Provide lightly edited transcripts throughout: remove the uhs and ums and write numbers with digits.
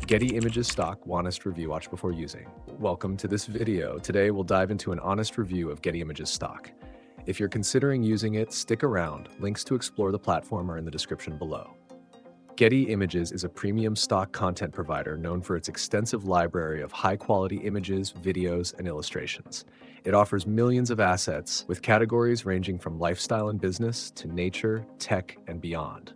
Getty Images stock honest review watch before using. Welcome to this video. Today we'll dive into an honest review of Getty Images stock. If you're considering using it, stick around. Links to explore the platform are in the description below. Getty Images is a premium stock content provider known for its extensive library of high-quality images, videos, and illustrations. It offers millions of assets with categories ranging from lifestyle and business to nature, tech, and beyond.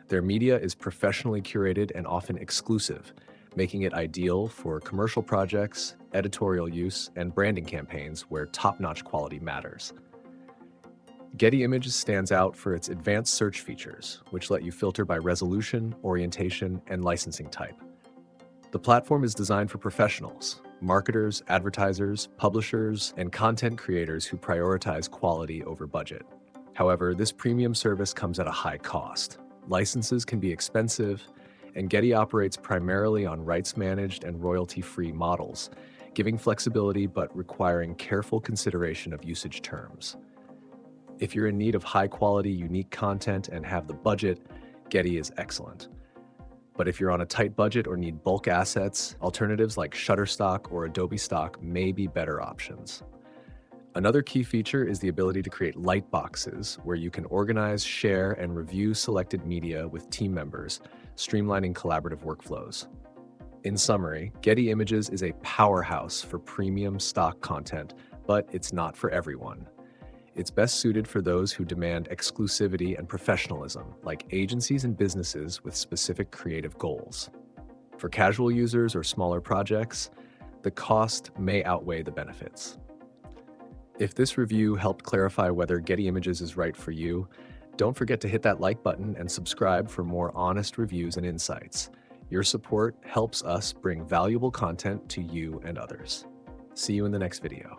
Their media is professionally curated and often exclusive, making it ideal for commercial projects, editorial use, and branding campaigns where top-notch quality matters. Getty Images stands out for its advanced search features, which let you filter by resolution, orientation, and licensing type. The platform is designed for professionals, marketers, advertisers, publishers, and content creators who prioritize quality over budget. However, this premium service comes at a high cost. Licenses can be expensive, and Getty operates primarily on rights-managed and royalty-free models, giving flexibility but requiring careful consideration of usage terms. If you're in need of high-quality, unique content and have the budget, Getty is excellent. But if you're on a tight budget or need bulk assets, alternatives like Shutterstock or Adobe Stock may be better options. Another key feature is the ability to create light boxes where you can organize, share, and review selected media with team members, streamlining collaborative workflows. In summary, Getty Images is a powerhouse for premium stock content, but it's not for everyone. It's best suited for those who demand exclusivity and professionalism, like agencies and businesses with specific creative goals. For casual users or smaller projects, the cost may outweigh the benefits. If this review helped clarify whether Getty Images is right for you, don't forget to hit that like button and subscribe for more honest reviews and insights. Your support helps us bring valuable content to you and others. See you in the next video.